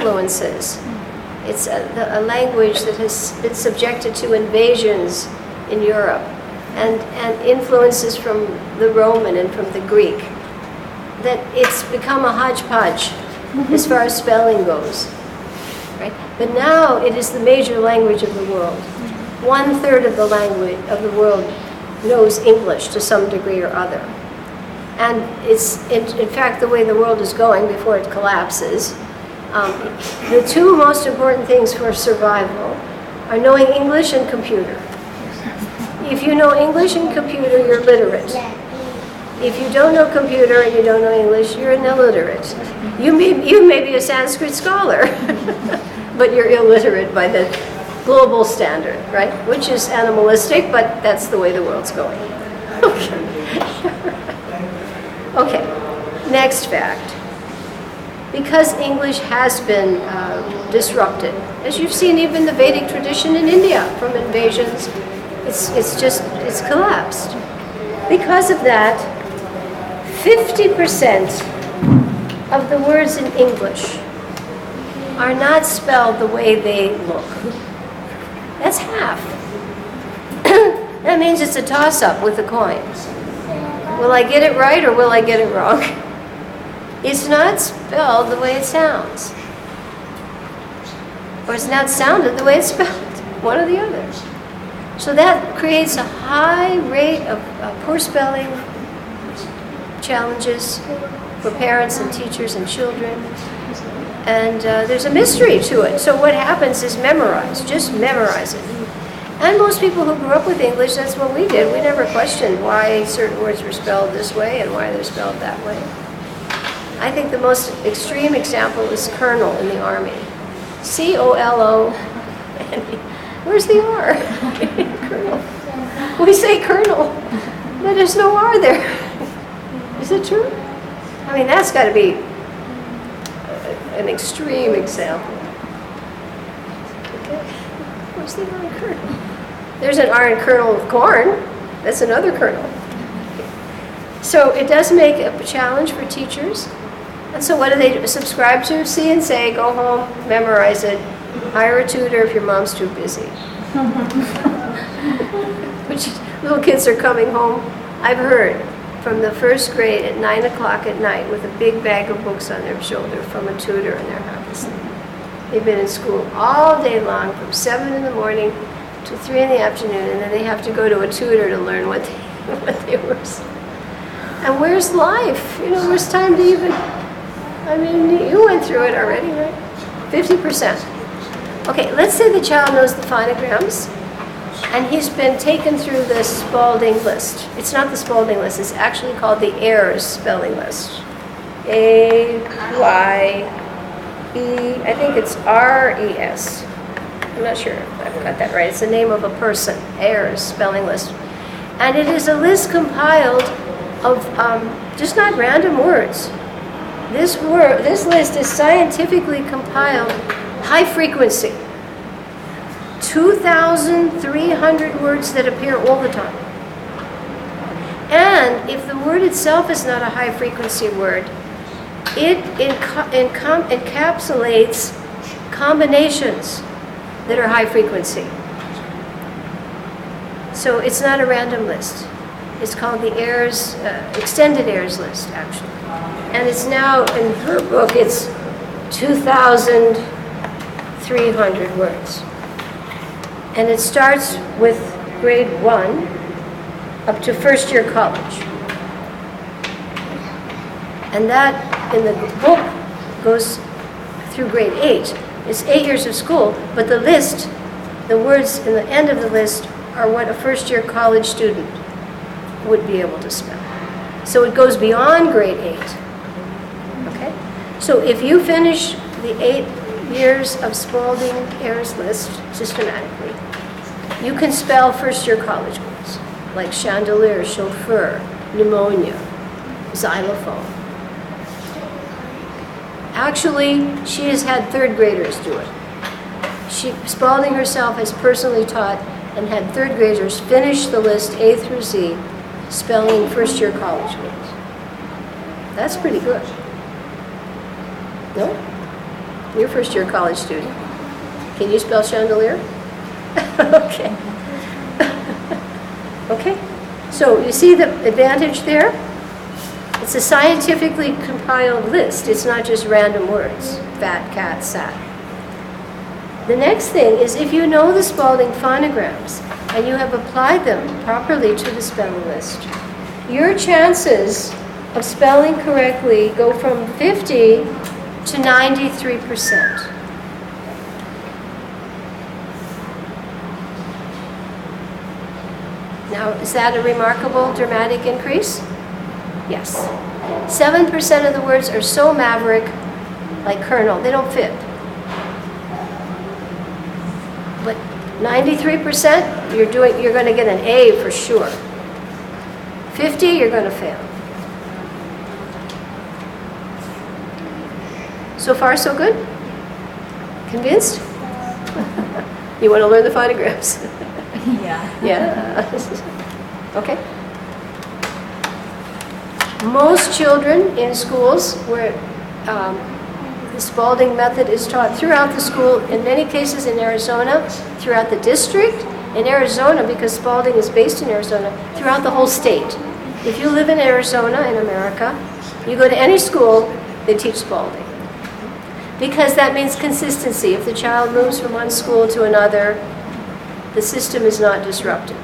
influences. It's a language that has been subjected to invasions in Europe and influences from the Roman and from the Greek. That it's become a hodgepodge as far as spelling goes. Right? But now it is the major language of the world. 1/3 of the language of the world knows English to some degree or other. And it's, in fact, the way the world is going before it collapses. The two most important things for survival are knowing English and computer. If you know English and computer, you're literate. If you don't know computer and you don't know English, you're an illiterate. You may be a Sanskrit scholar, but you're illiterate by the global standard, right? Which is animalistic, but that's the way the world's going. Okay. Okay, next fact. Because English has been disrupted, as you've seen even the Vedic tradition in India from invasions, it's collapsed. Because of that, 50% of the words in English are not spelled the way they look. That's half. That means it's a toss-up with the coin. Will I get it right or will I get it wrong? It's not spelled the way it sounds. Or it's not sounded the way it's spelled. One or the other. So that creates a high rate of poor spelling challenges for parents and teachers and children. And there's a mystery to it. So what happens is memorize. Just memorize it. And most people who grew up with English, that's what we did. We never questioned why certain words were spelled this way and why they're spelled that way. I think the most extreme example is colonel in the Army. C-O-L-O. Where's the R? Colonel. We say colonel, but there's no R there. Is it true? I mean, that's got to be an extreme example. Okay. Where's the R in colonel? There's an R in kernel of corn. That's another kernel. So it does make a challenge for teachers. And so what do they do? Subscribe to See and Say, go home, memorize it, hire a tutor if your mom's too busy. Which little kids are coming home, I've heard, from the first grade at 9 o'clock at night with a big bag of books on their shoulder from a tutor in their house. They've been in school all day long from 7 in the morning to 3 in the afternoon, and then they have to go to a tutor to learn what they were saying. And where's life? You know, where's time to even... I mean, you went through it already, right? 50%. Okay, let's say the child knows the phonograms, and he's been taken through the Spalding list. It's not the Spalding list, it's actually called the Ayres spelling list. A-Y-E, I think it's R-E-S. I'm not sure if I've got that right. It's the name of a person, Ayres spelling list. And it is a list compiled of just not random words. This list is scientifically compiled, high frequency. 2,300 words that appear all the time. And if the word itself is not a high frequency word, it encapsulates combinations that are high frequency. So it's not a random list. It's called the Ayres, extended Ayres list, actually. And it's now, in her book, it's 2,300 words. And it starts with grade 1 up to first year college. And that, in the book, goes through grade 8. It's 8 years of school, but the list, the words in the end of the list are what a first year college student would be able to spell. So it goes beyond grade 8. Okay? So if you finish the 8 years of Spalding Ayres list systematically, you can spell first year college words like chandelier, chauffeur, pneumonia, xylophone. Actually, she has had third graders do it. Spalding herself has personally taught and had third graders finish the list A through Z, spelling first year college words. That's pretty good. No? You're a first-year college student. Can you spell chandelier? Okay. Okay. So you see the advantage there? It's a scientifically compiled list. It's not just random words. Fat, cat, sat. The next thing is if you know the Spalding phonograms and you have applied them properly to the spelling list, your chances of spelling correctly go from 50 to 93%. Now, is that a remarkable, dramatic increase? Yes. 7% of the words are so maverick, like Colonel, they don't fit. But 93%, you're going to get an A for sure. 50, you're going to fail. So far, so good? Convinced? You want to learn the phonograms? Yeah. Yeah. Okay. Most children in schools where the Spalding method is taught throughout the school, in many cases in Arizona, throughout the district, in Arizona, because Spalding is based in Arizona, throughout the whole state. If you live in Arizona, in America, you go to any school, they teach Spalding. Because that means consistency. If the child moves from one school to another, the system is not disrupted.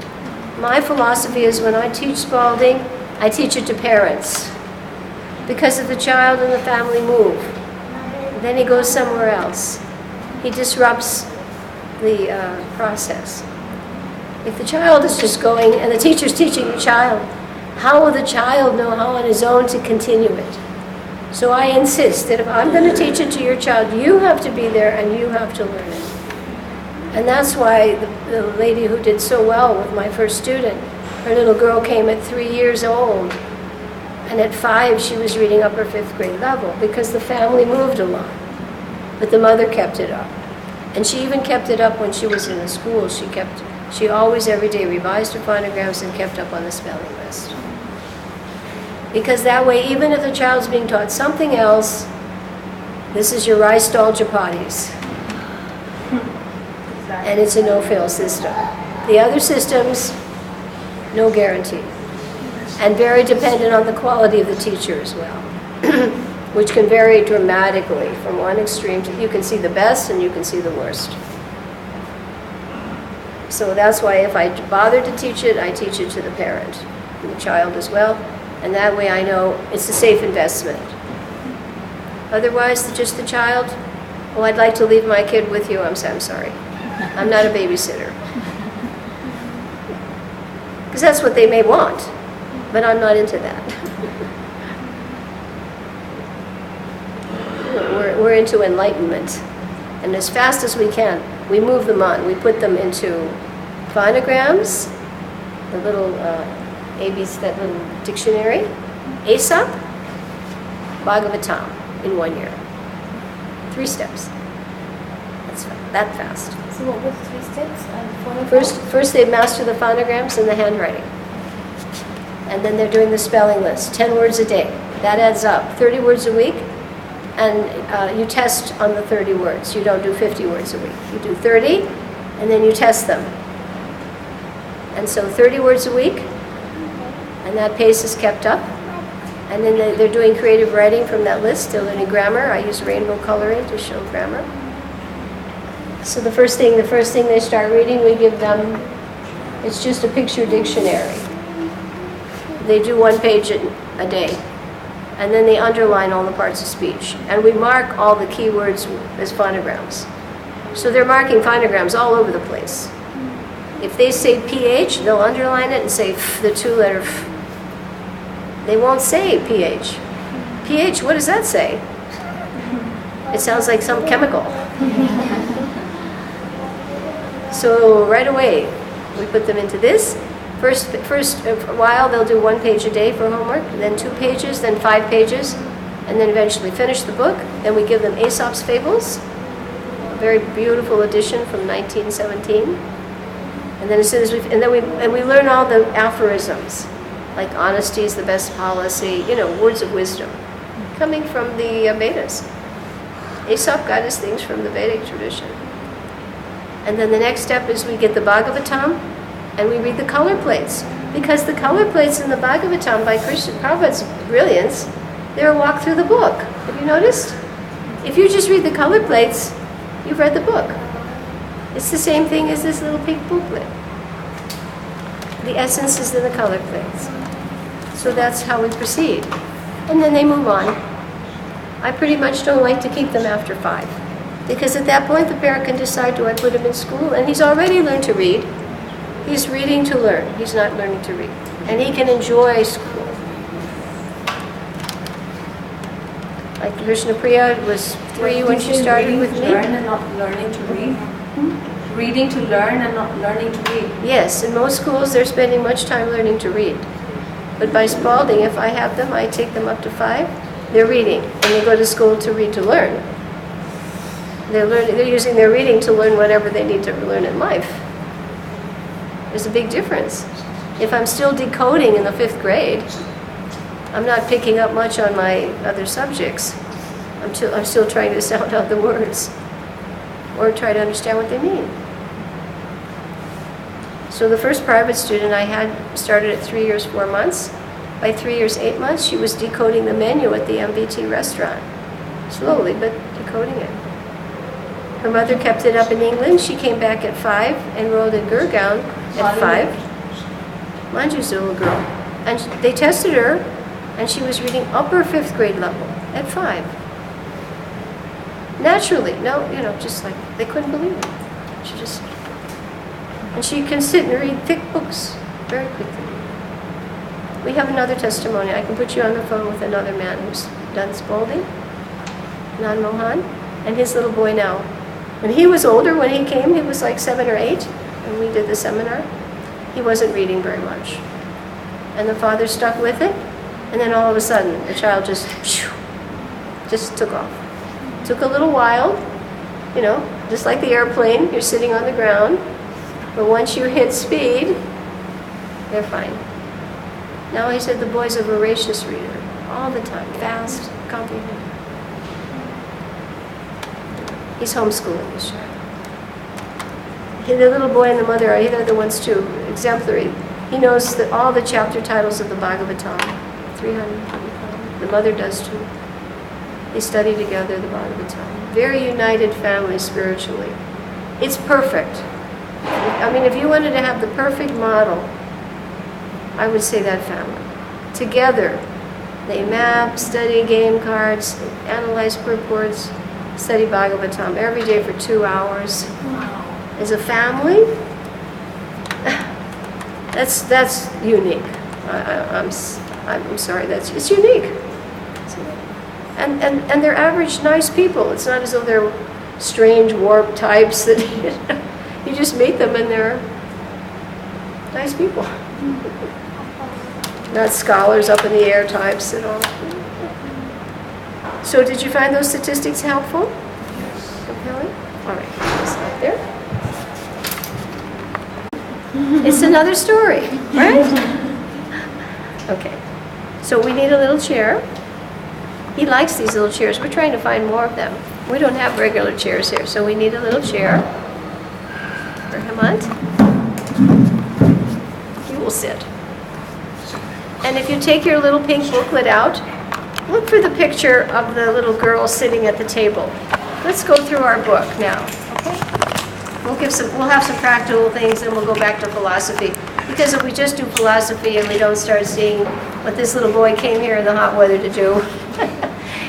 My philosophy is when I teach Spalding, I teach it to parents. Because if the child and the family move, then he goes somewhere else. He disrupts the process. If the child is just going and the teacher's teaching the child, how will the child know how on his own to continue it? So I insist that if I'm going to teach it to your child, you have to be there and you have to learn it. And that's why the lady who did so well with my first student, her little girl came at 3 years old, and at 5 she was reading up her 5th grade level because the family moved a lot. But the mother kept it up. And she even kept it up when she was in the school. She always every day revised her phonograms and kept up on the spelling list. Because that way, even if the child's being taught something else, this is your Rystall Japatis. And it's a no-fail system. The other systems, no guarantee. And very dependent on the quality of the teacher as well, which can vary dramatically from one extreme to, you can see the best and you can see the worst. So that's why if I bother to teach it, I teach it to the parent and the child as well. And that way I know it's a safe investment. Otherwise, just the child, oh, I'd like to leave my kid with you. I'm sorry. I'm not a babysitter. Because that's what they may want, but I'm not into that. We're into enlightenment. And as fast as we can, we move them on. We put them into phonograms, the little AB's, that little dictionary, Aesop, Bhagavatam in 1 year. 3 steps. That's that fast. So what were the 3 steps? First they master the phonograms and the handwriting. And then they're doing the spelling list, 10 words a day. That adds up, 30 words a week. And you test on the 30 words. You don't do 50 words a week. You do 30, and then you test them. And so 30 words a week, and that pace is kept up. And then they're doing creative writing from that list. They're learning grammar. I use rainbow coloring to show grammar. So the first thing they start reading, we give them, it's just a picture dictionary. They do 1 page a day. And then they underline all the parts of speech. And we mark all the key words as phonograms. So they're marking phonograms all over the place. If they say PH, they'll underline it and say F, the 2-letter F. They won't say PH. PH, what does that say? It sounds like some chemical. So right away, we put them into this. First, a while they'll do 1 page a day for homework, then 2 pages, then 5 pages, and then eventually finish the book. Then we give them Aesop's Fables, a very beautiful edition from 1917. And then as soon as we learn all the aphorisms, like honesty is the best policy, words of wisdom, coming from the Vedas. Aesop got his things from the Vedic tradition. And then the next step is we get the Bhagavatam and we read the color plates. Because the color plates in the Bhagavatam, by Krishna Prabhupada's brilliance, they're a walk through the book. Have you noticed? If you just read the color plates, you've read the book. It's the same thing as this little pink booklet. The essence is in the color plates. So that's how we proceed. And then they move on. I pretty much don't like to keep them after 5. Because at that point the parent can decide, do I put him in school? And he's already learned to read. He's reading to learn. He's not learning to read. And he can enjoy school. Like Krishna Priya was 3 when she started with me. Learn and not learning to read. Reading to learn and not learning to read. Yes, in most schools they're spending much time learning to read. But by Spalding, if I have them, I take them up to 5. They're reading, and they go to school to read to learn. They're using their reading to learn whatever they need to learn in life. There's a big difference. If I'm still decoding in the 5th grade, I'm not picking up much on my other subjects. I'm still trying to sound out the words or try to understand what they mean. So the first private student I had started at 3 years, 4 months. By 3 years, 8 months, she was decoding the menu at the MBT restaurant. Slowly, but decoding it. Her mother kept it up in England. She came back at 5, enrolled in Gurgaon at 5. Manju's a little girl. And they tested her, and she was reading upper 5th grade level at 5. Naturally, just like they couldn't believe it. And she can sit and read thick books very quickly. We have another testimony. I can put you on the phone with another man who's done Spalding, Nan Mohan, and his little boy now. When he was older, when he came, he was like 7 or 8, and we did the seminar. He wasn't reading very much. And the father stuck with it, and then all of a sudden, the child just took off. Took a little while, just like the airplane, you're sitting on the ground, but once you hit speed, they're fine. Now he said the boy's a voracious reader, all the time, fast, comprehensive. He's homeschooling this year. The little boy and the mother are the ones too, exemplary. He knows all the chapter titles of the Bhagavatam, 325. The mother does too. They study together the Bhagavatam. Very united family spiritually. It's perfect. I mean, if you wanted to have the perfect model, I would say that family. Together, they map, study game cards, analyze purports, study Bhagavatam every day for 2 hours. Wow. As a family, that's unique. I'm sorry, it's unique. And they're average, nice people. It's not as though they're strange, warped types that you just meet them and they're nice people. Not scholars up in the air types at all. So did you find those statistics helpful? Yes. Compelling? All right, stop there. It's another story, right? Okay. So we need a little chair. He likes these little chairs. We're trying to find more of them. We don't have regular chairs here, so we need a little chair for Hemant. You will sit. And if you take your little pink booklet out, look for the picture of the little girl sitting at the table. Let's go through our book now, okay? We'll have some practical things, and we'll go back to philosophy. Because if we just do philosophy and we don't start seeing what this little boy came here in the hot weather to do,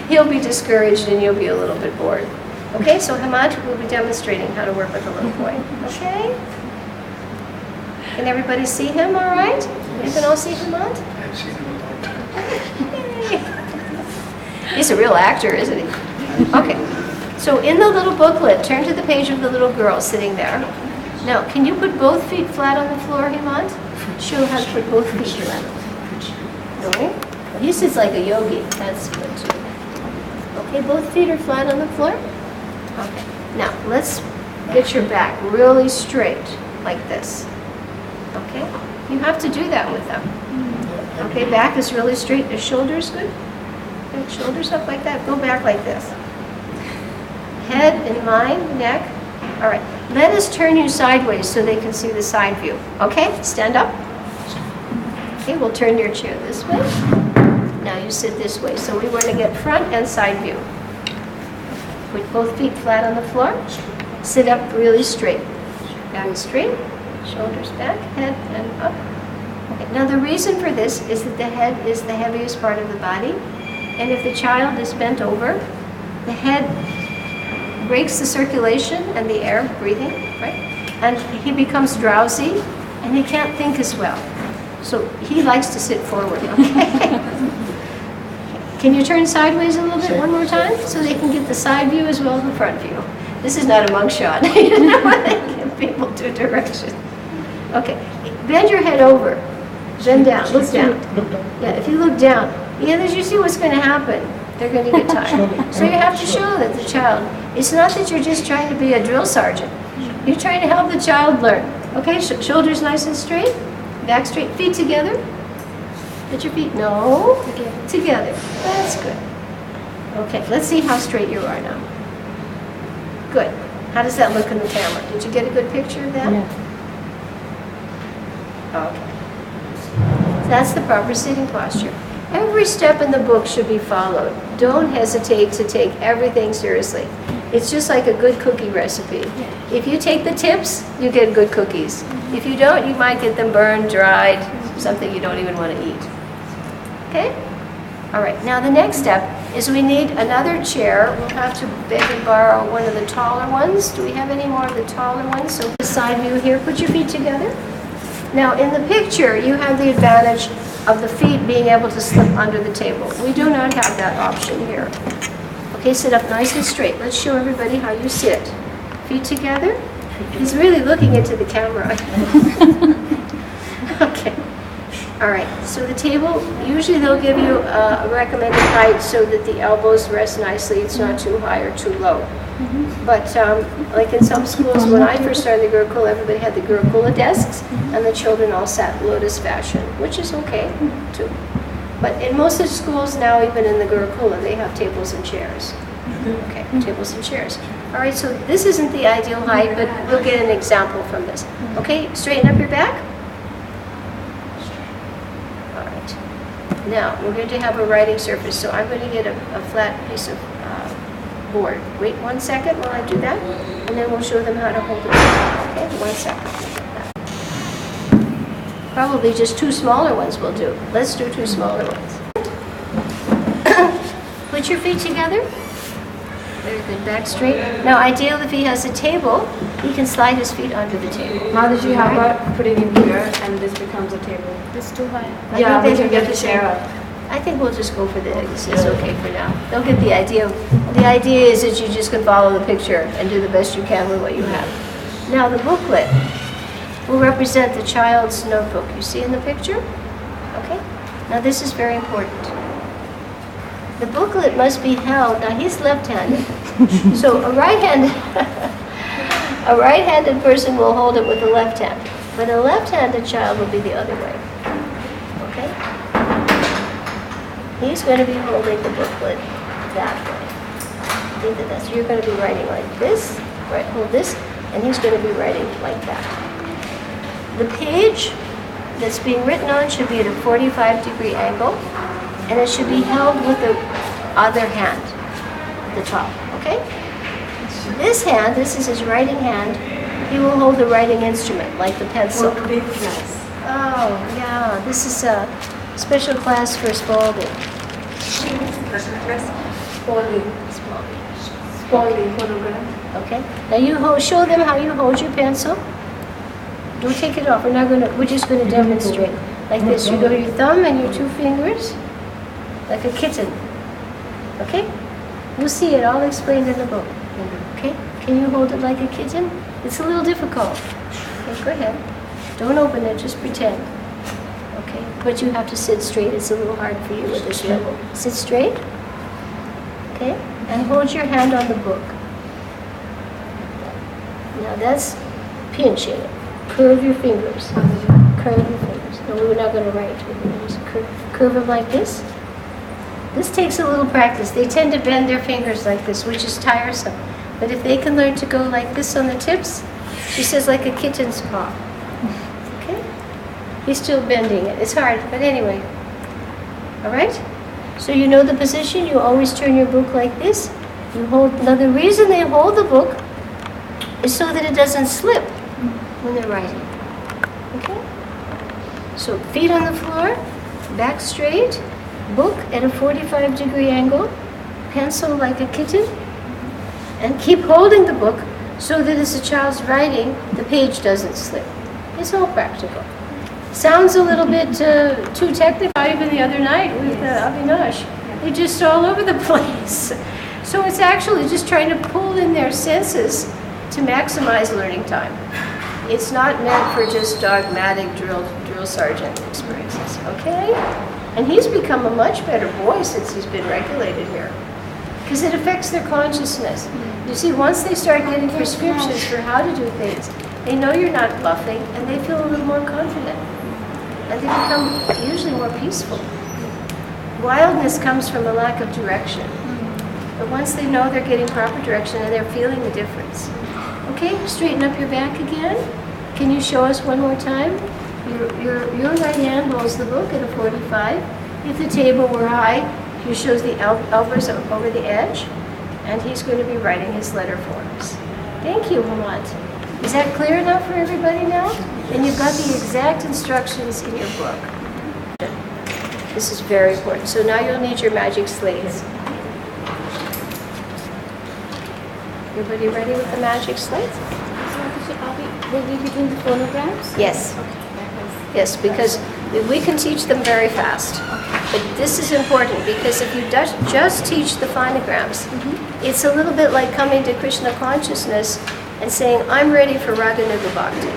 he'll be discouraged and you'll be a little bit bored. Okay, so Hemant will be demonstrating how to work with a little boy. Okay? Can everybody see him all right? You can all see Hemant? I've seen him a long time. He's a real actor, isn't he? Okay. So in the little booklet, turn to the page of the little girl sitting there. Now, can you put both feet flat on the floor, Hemant? Show how to put both feet flat. Really? He sits like a yogi. That's good too. Okay, both feet are flat on the floor? Okay. Now, let's get your back really straight, like this. Okay? You have to do that with them. Okay, back is really straight. The shoulders good? Good. Shoulders up like that. Go back like this. head in line, neck. All right. Let us turn you sideways so they can see the side view. Okay? Stand up. Okay, we'll turn your chair this way. Now you sit this way. So we want to get front and side view. Put both feet flat on the floor. Sit up really straight. Back straight. Shoulders back, head and up. Okay. Now the reason for this is that the head is the heaviest part of the body. And if the child is bent over, the head breaks the circulation and the air breathing, right? And he becomes drowsy and he can't think as well. So he likes to sit forward, okay? Can you turn sideways a little bit one more time so they can get the side view as well as the front view? This is not a monk shot. You know what? They give people two directions. Okay, bend your head over. Bend down, look down. Yeah, if you look down, you see what's going to happen. They're going to get tired. So you have to show that the child, it's not that you're just trying to be a drill sergeant. You're trying to help the child learn. Okay, shoulders nice and straight, back straight, feet together. Put your feet, no, together. That's good. Okay, let's see how straight you are now. Good. How does that look in the camera? Did you get a good picture of that? Yeah. Okay. That's the proper sitting posture. Every step in the book should be followed. Don't hesitate to take everything seriously. It's just like a good cookie recipe. If you take the tips, you get good cookies. If you don't, you might get them burned, dried, something you don't even want to eat. Okay? All right, now the next step is we need another chair. We'll have to beg and borrow one of the taller ones. Do we have any more of the taller ones? So the side view here, put your feet together. Now in the picture, you have the advantage of the feet being able to slip under the table. We do not have that option here. Okay, sit up nice and straight. Let's show everybody how you sit. Feet together. He's really looking into the camera. Okay. All right, so the table, usually they'll give you a recommended height so that the elbows rest nicely. It's not too high or too low. But like in some schools, when I first started the Gurukula, everybody had the Gurukula desks, and the children all sat lotus fashion, which is okay too. But in most of the schools now, even in the Gurukula, they have tables and chairs. Okay, tables and chairs. All right, so this isn't the ideal height, but we'll get an example from this. Okay, straighten up your back. All right. Now, we're going to have a writing surface, so I'm going to get a flat piece of board. Wait 1 second while I do that, and then we'll show them how to hold it. Okay, 1 second. Probably just 2 smaller ones will do. Let's do 2 smaller ones. Put your feet together. Very good, back straight. Now, ideally, if he has a table, he can slide his feet under the table. Mataji, how about putting it here and this becomes a table? It's too high. Yeah, think we they can can get the chair up. I think we'll just go for this. It's okay for now. They'll get the idea. The idea is that you just can follow the picture and do the best you can with what you have. Now, the booklet will represent the child's notebook. You see in the picture? Okay? Now, this is very important. The booklet must be held. Now, he's left-handed. So a right-handed person will hold it with the left hand. But a left-handed child will be the other way. Okay? He's going to be holding the booklet that way. I think that's, you're going to be writing like this, right? Hold this, and he's going to be writing like that. The page that's being written on should be at a 45-degree angle, and it should be held with the other hand at the top, okay? This hand, this is his writing hand, he will hold the writing instrument, like the pencil. Oh, yeah, this is a special class for Spalding. Special class? Spalding. Spalding photograph. Okay. Now you show them how you hold your pencil. Don't take it off. We're just gonna demonstrate. Like this. You go your thumb and your 2 fingers, like a kitten. Okay? You'll see it all explained in the book. Okay? Can you hold it like a kitten? It's a little difficult. Okay, go ahead. Don't open it, just pretend. Okay? But you have to sit straight. It's a little hard for you with this level. Sit straight. Okay? And hold your hand on the book. Now that's pinching it. Curve your fingers. Curve your fingers. No, we're not going to write. We're going to just curve them like this. This takes a little practice. They tend to bend their fingers like this, which is tiresome. But if they can learn to go like this on the tips, she says like a kitten's paw. Okay? He's still bending it. It's hard, but anyway. All right? So you know the position. You always turn your book like this. You hold. Now the reason they hold the book is so that it doesn't slip when they're writing. Okay? So feet on the floor, back straight, book at a 45-degree angle, pencil like a kitten, and keep holding the book so that as the child's writing, the page doesn't slip. It's all practical. Sounds a little bit too technical. Even the other night with Avinash, they're just all over the place. So it's actually just trying to pull in their senses to maximize learning time. It's not meant for just dogmatic drill sergeant experiences, okay? And he's become a much better boy since he's been regulated here, because it affects their consciousness. You see, once they start getting prescriptions for how to do things, they know you're not bluffing, and they feel a little more confident. And they become usually more peaceful. Wildness comes from a lack of direction. But once they know they're getting proper direction and they're feeling the difference. Okay, straighten up your back again. Can you show us one more time? Your right hand holds the book at a 45. If the table were high, he shows the elbows over the edge, and he's going to be writing his letter forms. Thank you, Hamad. Is that clear enough for everybody now? And you've got the exact instructions in your book. This is very important. So now you'll need your magic slates. Everybody ready with the magic slates? Will we be doing the phonograms? Yes. Yes, because we can teach them very fast. But this is important because if you just teach the phonograms, it's a little bit like coming to Krishna consciousness and saying, I'm ready for Raganuga Bhakti.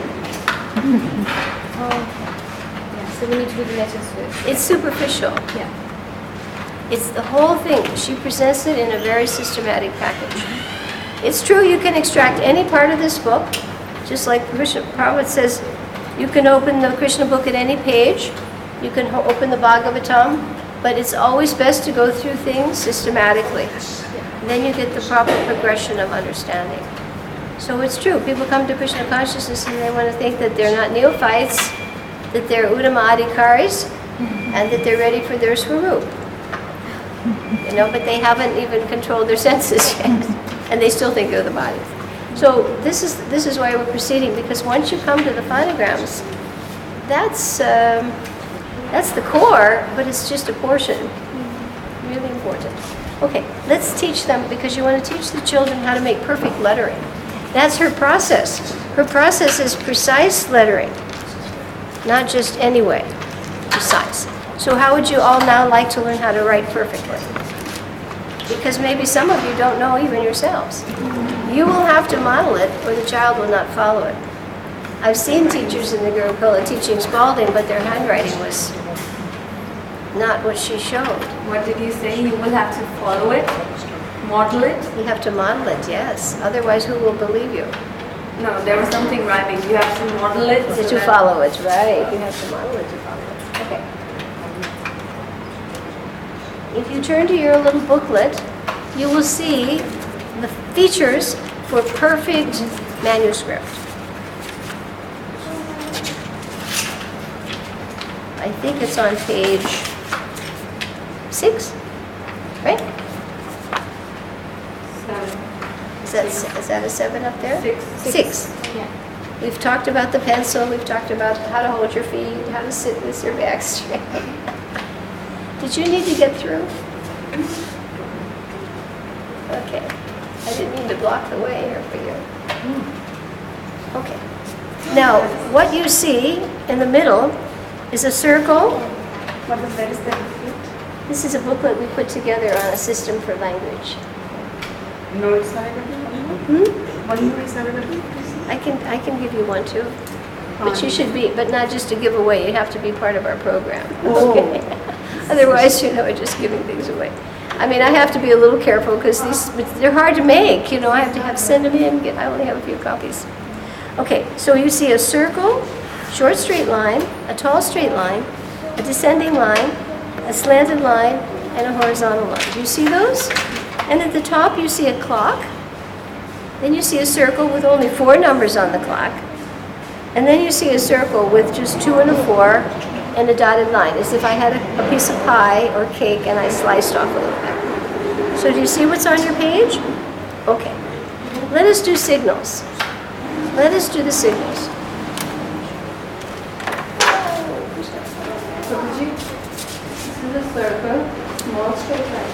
Yeah, so we need to do the letters first. It's superficial. Yeah. It's the whole thing. She presents it in a very systematic package. It's true you can extract any part of this book, just like Krishna Prabhupada says, you can open the Krishna book at any page, you can open the Bhagavatam, but it's always best to go through things systematically. Then you get the proper progression of understanding. So it's true, people come to Krishna consciousness and they want to think that they're not neophytes, that they're Uttama Adhikaris, and that they're ready for their Swarup. You know, but they haven't even controlled their senses yet, and they still think they're the body. So this is why we're proceeding, because once you come to the phonograms, that's the core, but it's just a portion. Really important. Okay, let's teach them, because you want to teach the children how to make perfect lettering. That's her process. Her process is precise lettering, not just any way, precise. So how would you all now like to learn how to write perfectly? Because maybe some of you don't know even yourselves. You will have to model it, or the child will not follow it. I've seen teachers in the Gurukula teaching Spalding, but their handwriting was not what she showed. What did you say? You will have to follow it, model it? You have to model it, yes. Otherwise, who will believe you? No, there was something rhyming. You have to model it. To follow it, right. You have to model it to follow it. Okay. If you turn to your little booklet, you will see the features for perfect manuscript. I think it's on page 6, right? 7. Is that a 7 up there? 6. 6. Yeah. We've talked about the pencil, we've talked about how to hold your feet, how to sit with your back straight. Did you need to get through? Okay. I didn't mean to block the way here for you. Okay. Now, what you see in the middle is a circle. What is that? Is that This is a booklet we put together on a system for language. No, it's not available. It's not available. I can give you one too. But you should be, but not just a giveaway, you have to be part of our program. Okay. Otherwise, you're just giving things away. I mean, I have to be a little careful because they're hard to make. I have to send them in. I only have a few copies. Okay, so you see a circle, short straight line, a tall straight line, a descending line, a slanted line, and a horizontal line. Do you see those? And at the top, you see a clock. Then you see a circle with only 4 numbers on the clock. And then you see a circle with just 2 and a 4 and a dotted line, as if I had a piece of pie or cake and I sliced off a little bit. So do you see what's on your page? Okay. Let us do signals. Let us do the signals. This is a circle, small straight line,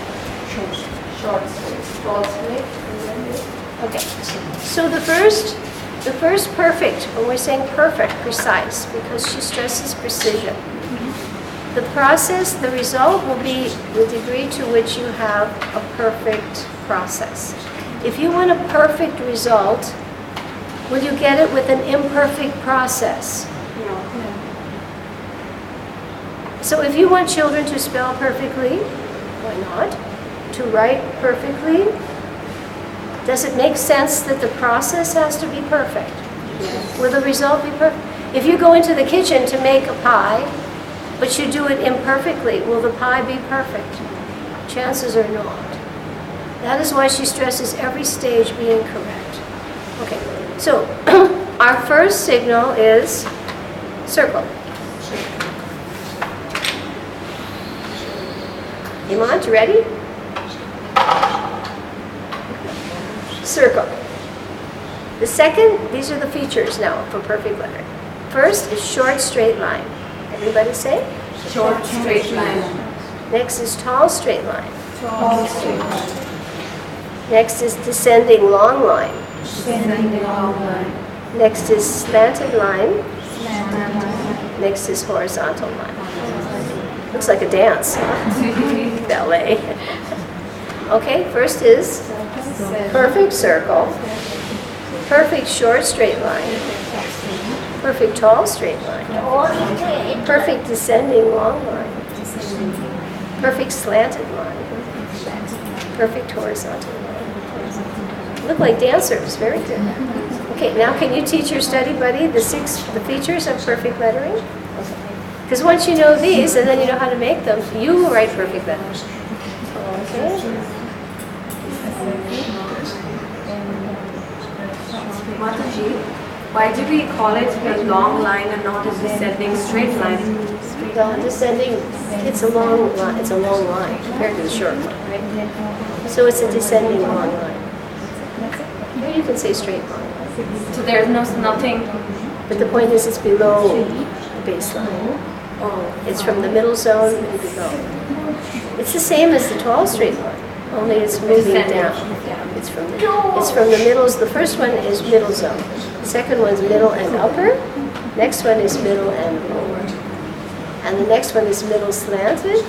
short straight, tall straight, and then this. Okay. So the first perfect, when we're saying perfect, precise, because she stresses precision. The process, the result will be the degree to which you have a perfect process. If you want a perfect result, will you get it with an imperfect process? So if you want children to spell perfectly, why not? To write perfectly, does it make sense that the process has to be perfect? Yes. Will the result be perfect? If you go into the kitchen to make a pie, but you do it imperfectly, will the pie be perfect? Chances are not. That is why she stresses every stage being correct. Okay, so our first signal is circle. Iman, you ready? Circle. The second, these are the features now for perfect lettering. First is short straight line. Everybody say? Short straight line. Next is tall straight line. Tall straight line. Next is descending long line. Descending long line. Next is slanted line. Slanted line. Next is horizontal line. Looks like a dance. Ballet. Okay, first is perfect circle, perfect short straight line, perfect tall straight line, perfect descending long line, perfect slanted line, perfect horizontal line. Look like dancers, very good. Okay, now can you teach your study buddy the features of perfect lettering? Because once you know these and then you know how to make them, you will write perfect letters. Okay. Mataji, why do we call it a long line and not a descending straight line? Well, descending, it's a long line. It's a long line compared to the short line, right? So it's a descending long line. Or you can say straight line. So there's nothing. But the point is, it's below the baseline. Oh, It's from the middle zone and below. It's the same as the tall straight line, only it's moving down. It's from the middles. The first one is middle zone. The second one's middle and upper. Next one is middle and lower. And the next one is middle slanted.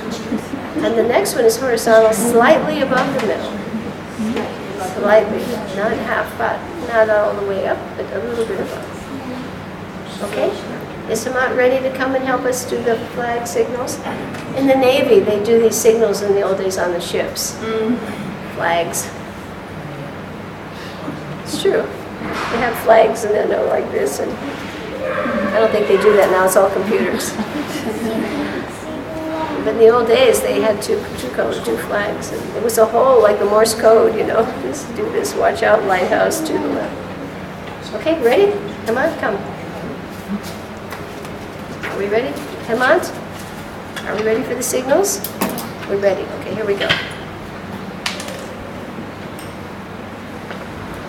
And the next one is horizontal, slightly above the middle. Slightly, not half, but not all the way up, but a little bit above. Okay? Is Samat ready to come and help us do the flag signals? In the Navy, they do these signals in the old days on the ships. Flags. It's true. They have flags and then they're like this, and I don't think they do that now. It's all computers. But in the old days, they had two flags, and it was a whole like the Morse code, you know. Just do this. Watch out, lighthouse to the left. Okay, ready? Come on, come. Are we ready? Come on. Are we ready for the signals? We're ready. Okay, here we go.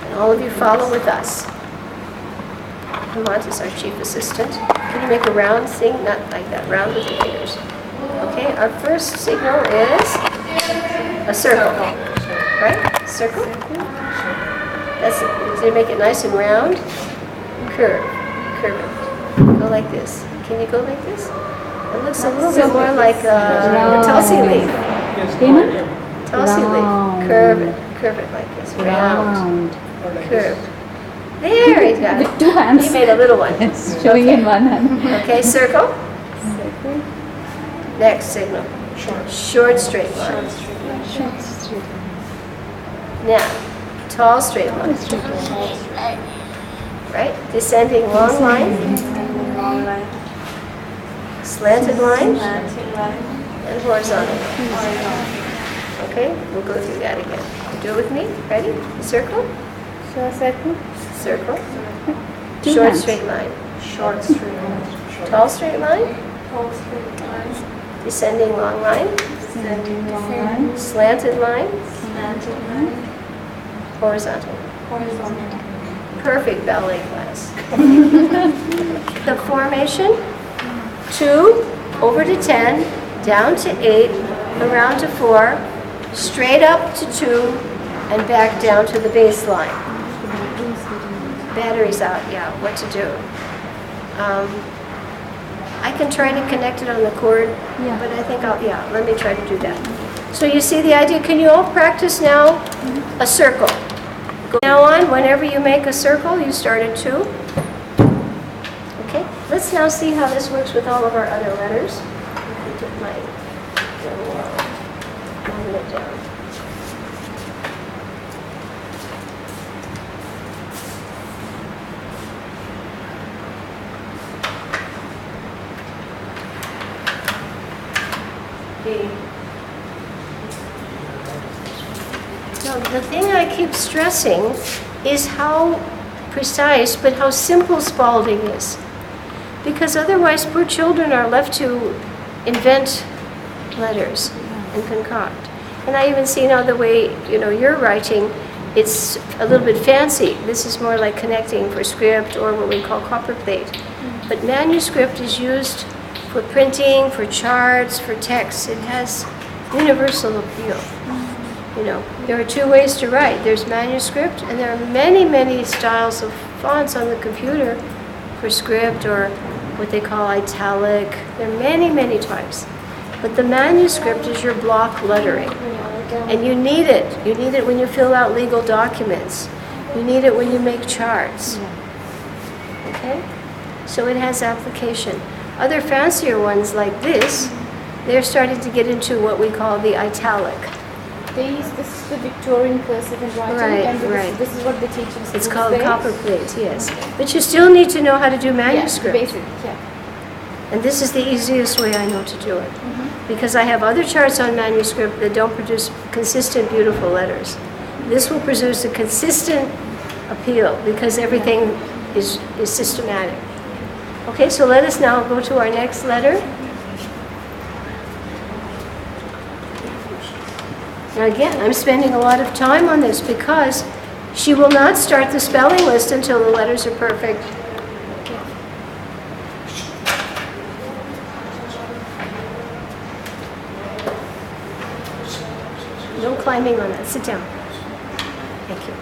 And all of you follow with us. Hemant is our chief assistant. Can you make a round thing? Not like that. Round with your fingers. Okay, our first signal is a circle. Right? Circle. That's it. So you make it nice and round. Curve. Curve it. Go like this. Can you go like this? It looks a little bit more like a Tulsi leaf. Tulsi leaf. Curve it. Curve it like this. Round. Curve. There, he's got it. With 2 hands. He made a little one. It's showing in one hand. Okay, circle. Next signal. Short straight line. Now, tall straight line. Right? Descending long line. Slanted line. And horizontal line. Okay, we'll go through that again. Do it with me. Ready? Circle. So a circle. Circle. Two Short hands. straight line. Short straight line. Tall straight line. Tall straight line. Descending long line. Descending long line. Slanted line. Slanted line. Horizontal. Horizontal. Perfect ballet class. The formation, 2, over to 10, down to 8, around to 4, straight up to 2, and back down to the baseline. Battery's out, yeah, what to do. I can try to connect it on the cord, Yeah. but I think let me try to do that. So you see the idea, can you all practice now a circle? Go now on, whenever you make a circle, you start at 2. Okay, let's now see how this works with all of our other letters. I can put my magnet down. Now, the thing I keep stressing is how precise, but how simple Spalding is. Because otherwise, poor children are left to invent letters and concoct. And I even see now the way, you're writing, it's a little bit fancy. This is more like connecting for script or what we call copperplate. But manuscript is used for printing, for charts, for text. It has universal appeal. There are 2 ways to write. There's manuscript, and there are many, many styles of fonts on the computer for script or what they call italic. There are many, many types. But the manuscript is your block lettering. And you need it. You need it when you fill out legal documents. You need it when you make charts. Okay? So it has application. Other fancier ones like this, they're starting to get into what we call the italic. This is the Victorian cursive and writing, Right, and right. this is what they teach in It's schools called there. copperplate, yes. But you still need to know how to do Yeah, manuscript. basic, yeah. And this is the easiest way I know to do it. Because I have other charts on manuscript that don't produce consistent, beautiful letters. This will produce a consistent appeal because everything is systematic. Okay, so let us now go to our next letter. Now again, I'm spending a lot of time on this because she will not start the spelling list until the letters are perfect. No climbing on that. Sit down. Thank you.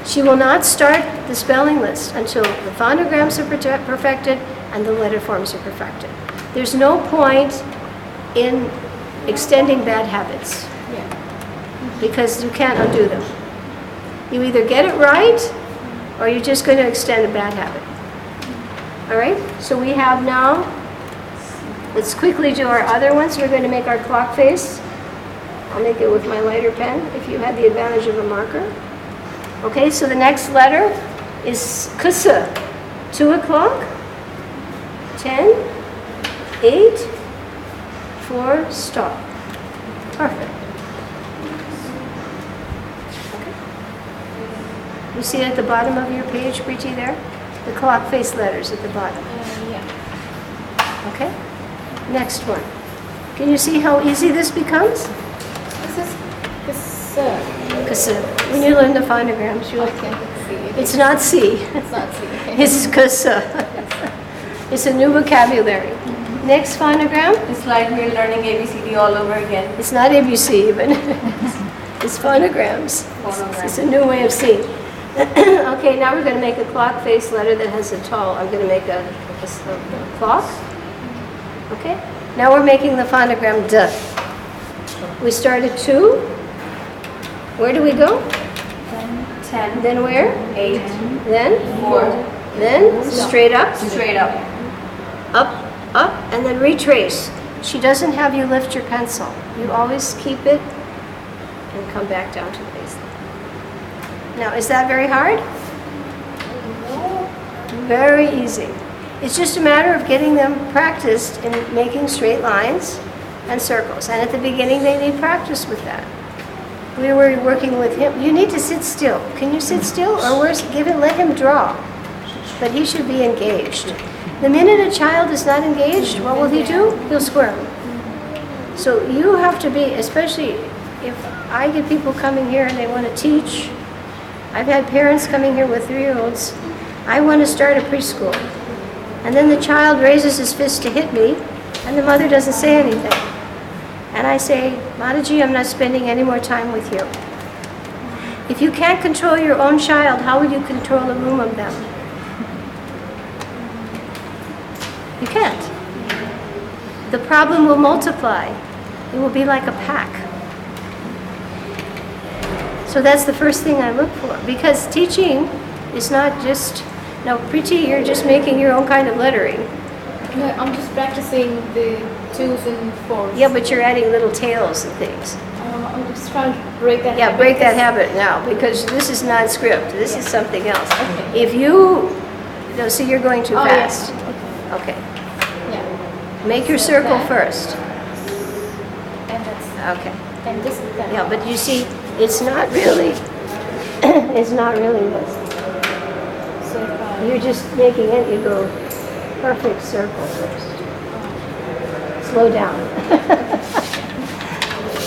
She will not start the spelling list until the phonograms are perfected and the letter forms are perfected. There's no point in extending bad habits because you can't undo them. You either get it right or you're just going to extend a bad habit. All right? So we have now, let's quickly do our other ones. We're going to make our clock face. I'll make it with my lighter pen if you had the advantage of a marker. Okay, so the next letter is kusa. 2 o'clock, 10, 8, 4, stop. Perfect. Okay. You see it at the bottom of your page, Preeti, there? The clock face letters at the bottom. Yeah. Okay? Next one. Can you see how easy this becomes? This is Because when you learn the phonograms, you'll... okay. See. It's not C. It's not C. It's kusa. It's a new vocabulary. Next phonogram. It's like we're learning ABCD all over again. It's not ABC even. It's phonograms. It's a new way of seeing. Okay, now we're going to make a clock face letter that has a tall. I'm going to make a clock. Okay. Now we're making the phonogram D. We start at 2. Where do we go? 10, Then where? 8, Then? 4, Then straight up. straight up. Up, up, and then retrace. She doesn't have you lift your pencil. You always keep it and come back down to the baseline. Now, is that very hard? Very easy. It's just a matter of getting them practiced in making straight lines and circles. And at the beginning, they need practice with that. We were working with him. You need to sit still. Can you sit still? Or let him draw. But he should be engaged. The minute a child is not engaged, what will he do? He'll squirm. So you have to be, especially if I get people coming here and they want to teach. I've had parents coming here with 3-year-olds. I want to start a preschool. And then the child raises his fist to hit me, and the mother doesn't say anything. And I say, Mataji, I'm not spending any more time with you. If you can't control your own child, how will you control a room of them? You can't. The problem will multiply. It will be like a pack. So that's the first thing I look for. Because teaching is not just, no, Priti, you're just making your own kind of lettering. No, I'm just practicing the 2s and 4s. Yeah, but you're adding little tails and things. I'm just trying to break that habit. Yeah, break that habit now, because this is non-script. This is something else. Okay. If you, no, see, you're going too Oh, fast. yeah. Okay. Yeah. Make your circle first. And that's, Okay. and this is that. Yeah, but you see, it's not really, it's not really this. So if I, You're just making it, you go perfect circle first. Slow down.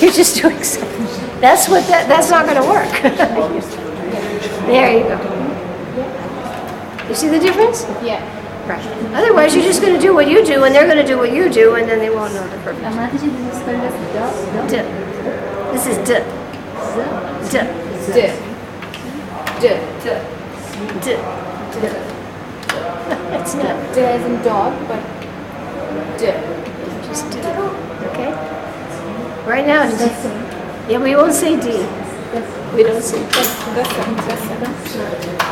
You're just doing something. That's not going to work. There you go. You see the difference? yeah. Right. Otherwise, you're just going to do what you do, and they're going to do what you do, and then they won't know the purpose. Mataji, this is called as D. This is D. D. D. D. D. It's not. D as in dog, but D. Just D. Okay? Right now, it's D. Yeah, we won't say D. We don't say D. That's it.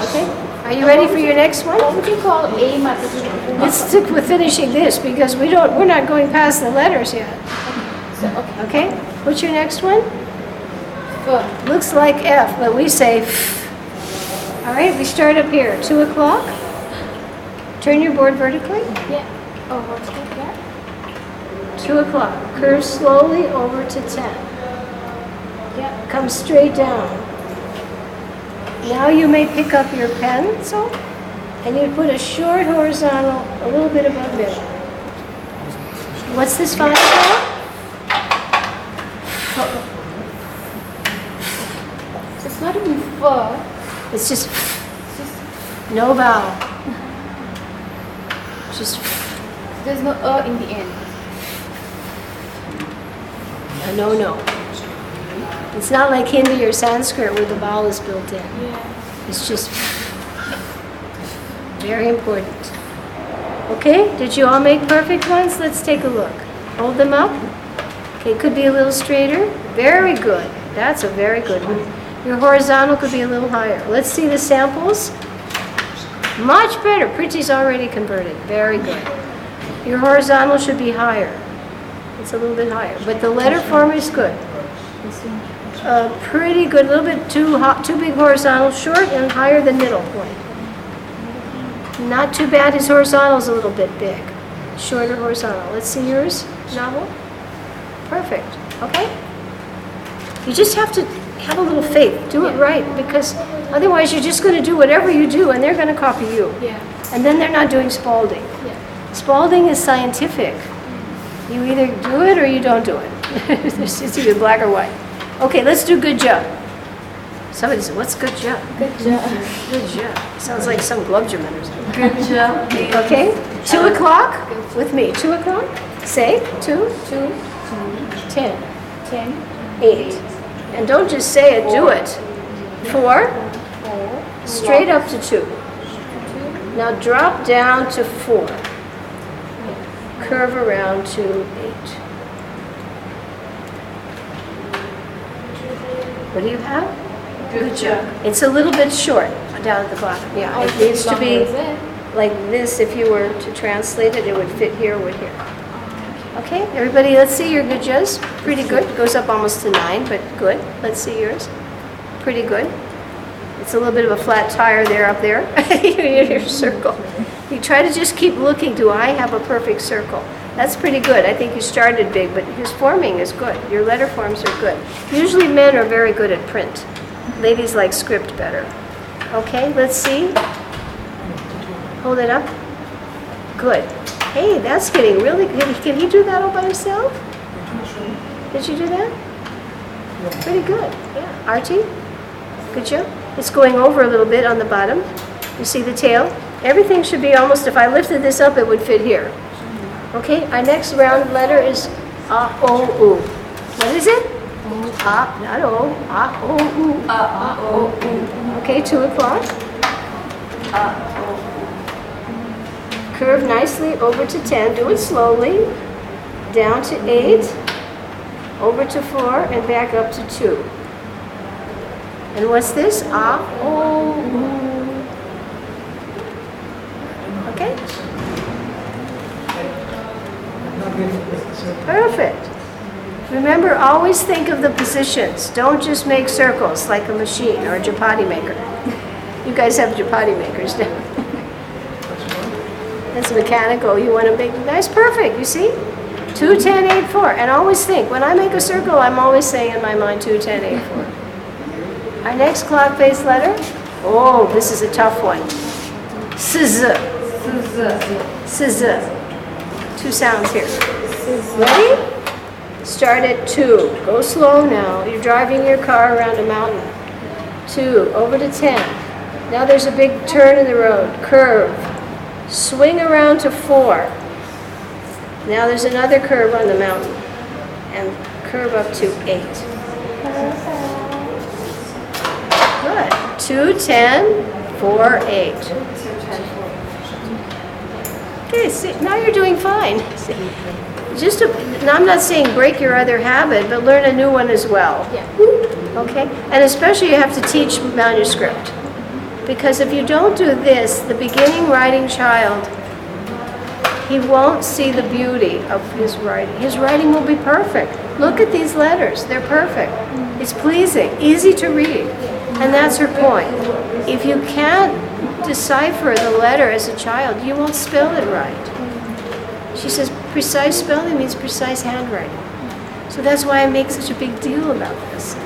Okay? Are you ready for your next one? What would you call A Mataji? Let's stick with finishing this because we're not going past the letters yet. So, okay. Okay? What's your next one? F. Looks like F, but we say F. All right, we start up here. 2 o'clock. Turn your board vertically. Yeah. Oh, what's that? Yeah. 2 o'clock. Curve slowly over to 10. Yeah. Come straight down. Now you may pick up your pencil and you put a short horizontal a little bit above middle. What's this font called? So it's not even F. It's just It's just, no vowel. Just there's no in the end. no. It's not like Hindi or Sanskrit where the vowel is built in. Yeah. It's just very important. Okay, did you all make perfect ones? Let's take a look. Hold them up. Okay, could be a little straighter. Very good. That's a very good one. Your horizontal could be a little higher. Let's see the samples. Much better. Priti's already converted. Very good. Your horizontal should be higher. It's a little bit higher, but the letter form is good. Pretty good. A little bit too big horizontal, short and higher than middle point. Not too bad. His horizontal's a little bit big. Shorter horizontal. Let's see yours, Novel. Perfect. Okay? You just have to have a little faith. Do it right, because otherwise you're just going to do whatever you do and they're going to copy you. Yeah. And then they're not doing Spalding. Yeah. Spalding is scientific. You either do it or you don't do it. It's either black or white. Okay, let's do good job. Somebody said, what's good job? Good job. Good job. Sounds like some glubgerman or something. Good job. Okay, 2 o'clock with me. 2 o'clock. Say 2, 10, 8. And don't just say it, do it. 4, straight up to 2. Now drop down to 4. Curve around to 8. What do you have? Good job. It's a little bit short down at the bottom. Yeah, it needs to be like this. If you were to translate it, it would fit here, would here. Okay, everybody, let's see your good jazz. Pretty good. Goes up almost to 9, but good. Let's see yours. Pretty good. It's a little bit of a flat tire there up there. Your circle. You try to just keep looking. Do I have a perfect circle? That's pretty good. I think you started big, but his forming is good. Your letter forms are good. Usually men are very good at print. Ladies like script better. Okay, let's see. Hold it up. Good. Hey, that's getting really good. Can he do that all by himself? Did you do that? Pretty good. Yeah. Archie? Good job. It's going over a little bit on the bottom. You see the tail? Everything should be almost, if I lifted this up, it would fit here. Okay, our next round letter is A-O-U. What is it? A, not O. A-O-U. A-O-U. Okay, 2 o'clock. A-O-U. Curve nicely over to 10. Do it slowly. Down to 8. Over to 4 and back up to 2. And what's this? A-O-U. Okay? Perfect. Remember, always think of the positions. Don't just make circles like a machine or a chapati maker. You guys have chapati makers now. That's mechanical. You want to make nice, perfect. You see? 2, 10, 8, 4. And always think, when I make a circle, I'm always saying in my mind 2, 10, 8, 4. Our next clock-based letter. Oh, this is a tough one. S-Z. S-Z. 2 sounds here. Ready? Start at 2. Go slow now. You're driving your car around a mountain. 2. Over to 10. Now there's a big turn in the road. Curve. Swing around to 4. Now there's another curve on the mountain. And curve up to 8. Good. 2, 10, 4, 8. Okay, see, now you're doing fine. Now I'm not saying break your other habit, but learn a new one as well. Yeah. Okay? And especially you have to teach manuscript. Because if you don't do this, the beginning writing child, he won't see the beauty of his writing. His writing will be perfect. Look at these letters. They're perfect. It's pleasing, easy to read. And that's her point. If you can't decipher the letter as a child, you won't spell it right. She says precise spelling means precise handwriting. So that's why I make such a big deal about this.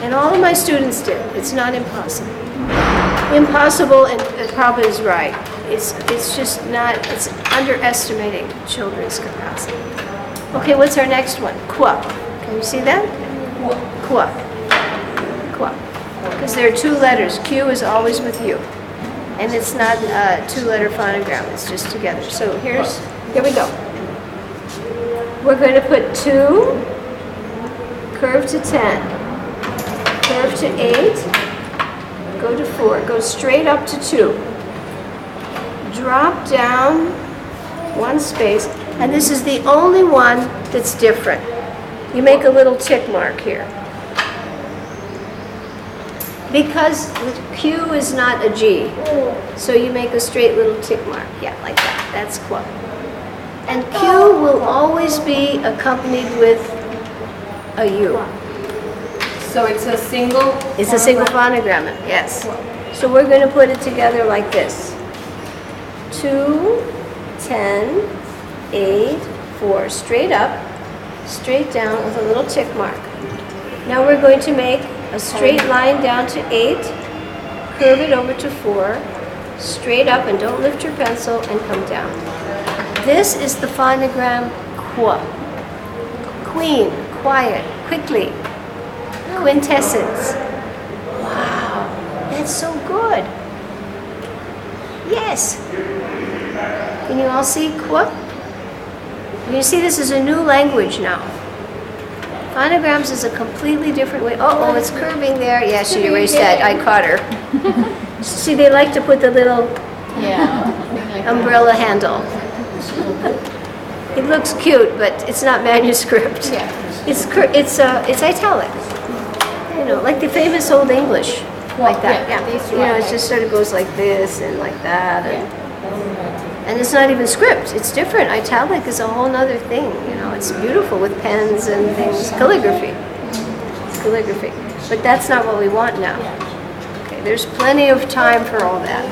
And all of my students did. It's not impossible. Impossible, and Prabhupada is right. It's just not, it's underestimating children's capacity. Okay, what's our next one? Kwa. Can you see that? Kwa. Kwa. Because there are 2 letters. Q is always with you. And it's not a 2-letter phonogram, it's just together. So here we go. We're going to put 2, curve to 10, curve to 8, go to 4, go straight up to 2. Drop down 1 space, and this is the only one that's different. You make a little tick mark here. Because the Q is not a G, so you make a straight little tick mark. Yeah, like that. That's Qua. And Q will always be accompanied with a U. So it's a single. It's a single phonogram, yes. So we're going to put it together like this. 2, 10, 8, 4. Straight up, straight down with a little tick mark. Now we're going to make a straight line down to 8, curve it over to 4, straight up, and don't lift your pencil, and come down. This is the phonogram Qua. Queen, quiet, quickly. Quintessence. Wow, that's so good. Yes. Can you all see Qua? You see this is a new language now. Phonograms is a completely different way. Oh, it's curving there. Yeah, she erased that. I caught her. See, they like to put the little umbrella handle. It looks cute, but it's not manuscript. Yeah. It's italic. You know, like the famous Old English, like that. Yeah, Yeah. You know, it just sort of goes like this and like that. And it's not even script. It's different. Italic is a whole other thing. You know, it's beautiful with pens and things. Calligraphy. It's calligraphy. But that's not what we want now. Okay, there's plenty of time for all that.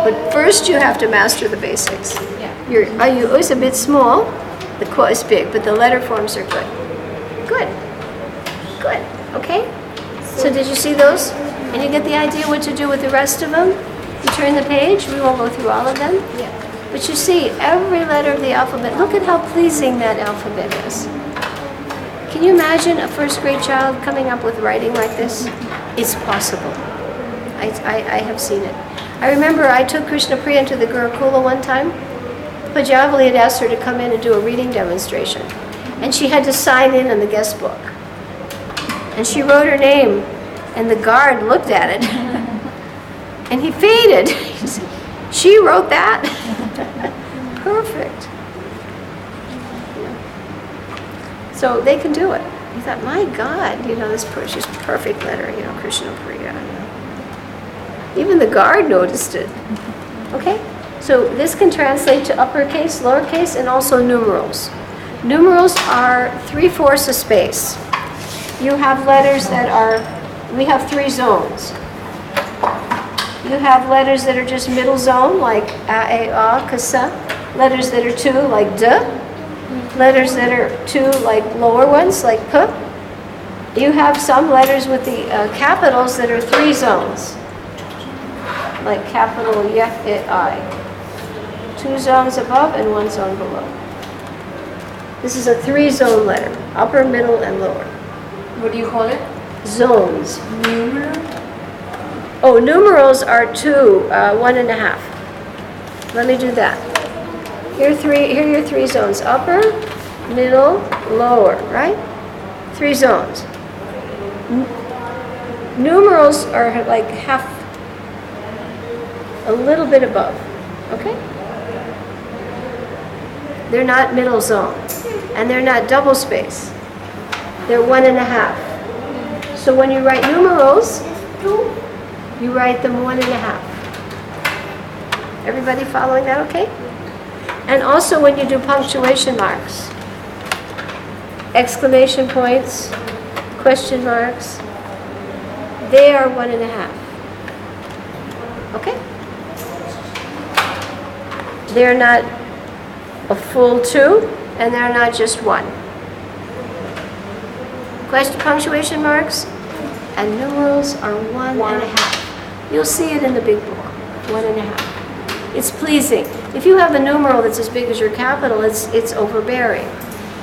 But first you have to master the basics. Yeah. Your ayu is a bit small, the ko is big, but the letter forms are good. Good. Good. Okay? So did you see those? And you get the idea what to do with the rest of them? You turn the page, we won't go through all of them. Yeah. But you see, every letter of the alphabet, look at how pleasing that alphabet is. Can you imagine a first grade child coming up with writing like this? It's possible. I have seen it. I remember I took Krishnapriya into the Gurukula one time. Pajavali had asked her to come in and do a reading demonstration. And she had to sign in the guest book. And she wrote her name, and the guard looked at it. And he fainted. He said, she wrote that? Perfect. So they can do it. He thought, my God, this is perfect letter, Krishna Priya. Even the guard noticed it. Okay? So this can translate to uppercase, lowercase, and also numerals. Numerals are 3/4 of space. You have letters that are, we have 3 zones. You have letters that are just middle zone, like a, kasa. Letters that are 2, like d. Letters that are 2, like lower ones, like p. You have some letters with the capitals that are 3 zones, like capital Y, I. 2 zones above and 1 zone below. This is a 3-zone letter, upper, middle, and lower. What do you call it? Zones. Numeral? Oh, numerals are 2, 1.5. Let me do that. Here are your 3 zones, upper, middle, lower, right? 3 zones. Numerals are like half, a little bit above, okay? They're not middle zone, and they're not double space. They're 1.5. So when you write numerals, you write them 1.5. Everybody following that okay? And also when you do punctuation marks, exclamation points, question marks, they are 1.5. Okay? They're not a full 2, and they're not just 1. Question, punctuation marks and numerals are 1.5. You'll see it in the big book, 1.5. It's pleasing. If you have a numeral that's as big as your capital, it's overbearing.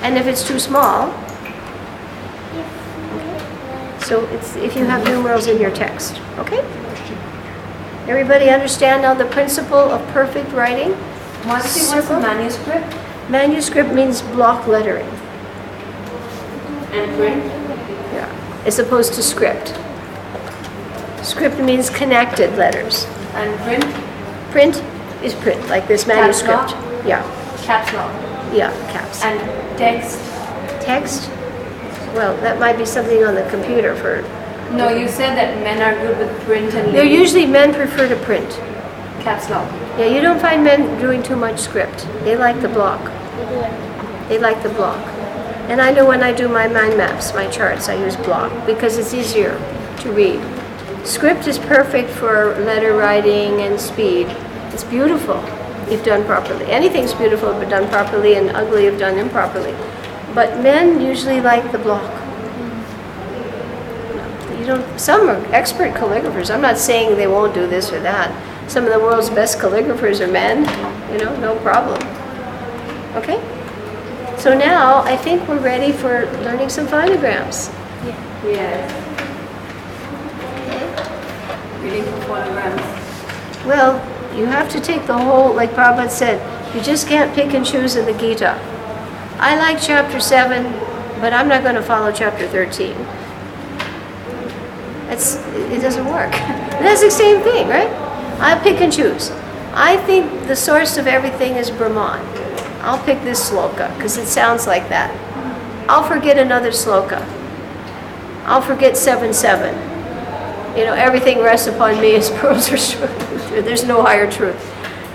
And if it's too small, so it's if you have numerals in your text, okay? Everybody understand now the principle of perfect writing? What's the manuscript? Manuscript means block lettering. And print? Yeah, as opposed to script. Script means connected letters. And print? Print is print, like this manuscript. Caps lock? Yeah, Caps lock. yeah, caps. And text? Text? Well, that might be something on the computer for... No, you said that men are good with print and They're usually, men prefer to print. caps lock. Yeah, you don't find men doing too much script. They like the block. They like the block. And I know when I do my mind maps, my charts, I use block because it's easier to read. Script is perfect for letter writing and speed. It's beautiful if done properly. Anything's beautiful if done properly, and ugly if done improperly. But men usually like the block. You don't. Some are expert calligraphers. I'm not saying they won't do this or that. Some of the world's best calligraphers are men. No problem. Okay? So now I think we're ready for learning some phonograms. Yes. Reading for phonograms. Well, you have to take the whole, like Prabhupada said, you just can't pick and choose in the Gita. I like chapter 7, but I'm not going to follow chapter 13. It doesn't work. That's the same thing, right? I pick and choose. I think the source of everything is Brahman. I'll pick this sloka because it sounds like that. I'll forget another sloka. I'll forget 7:7. Everything rests upon me as pearls are truth. There's no higher truth.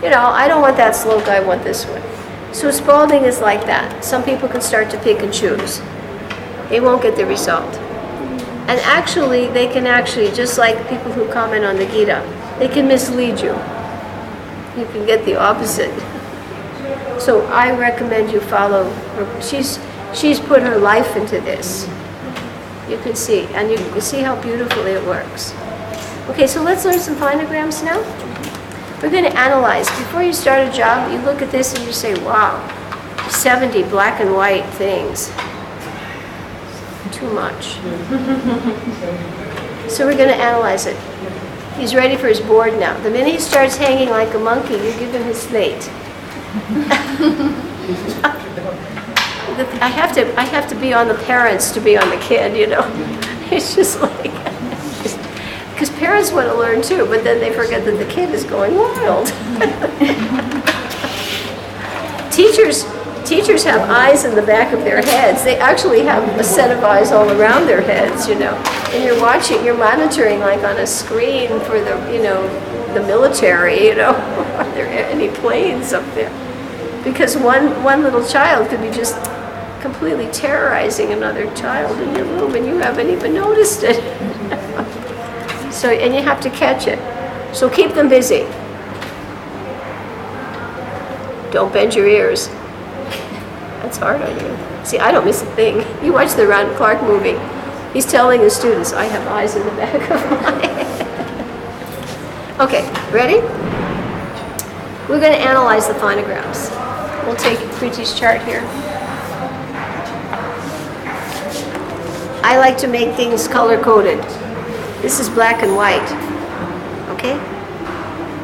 I don't want that sloka, I want this one. So Spalding is like that. Some people can start to pick and choose. They won't get the result. And actually, they can just like people who comment on the Gita, they can mislead you. You can get the opposite. So I recommend you follow her. She's put her life into this. You can see, and you can see how beautifully it works. Okay, so let's learn some phonograms now. We're going to analyze. Before you start a job, you look at this and you say, wow, 70 black and white things. Too much. So we're going to analyze it. He's ready for his board now. The minute he starts hanging like a monkey, you give him his slate. I have to be on the parents to be on the kid, you know. It's just like, because parents want to learn too, but then they forget that the kid is going wild. Teachers have eyes in the back of their heads. They actually have a set of eyes all around their heads, you know. And you're monitoring like on a screen for the, you know, the military, you know. Are there any planes up there? Because one little child could be just completely terrorizing another child in your room and you haven't even noticed it. So, and you have to catch it. So keep them busy. Don't bend your ears. That's hard on you. See, I don't miss a thing. You watch the Ron Clark movie. He's telling his students, I have eyes in the back of my head. Okay, ready? We're going to analyze the phonograms. We'll take Preeti's chart here. I like to make things color-coded. This is black and white, okay?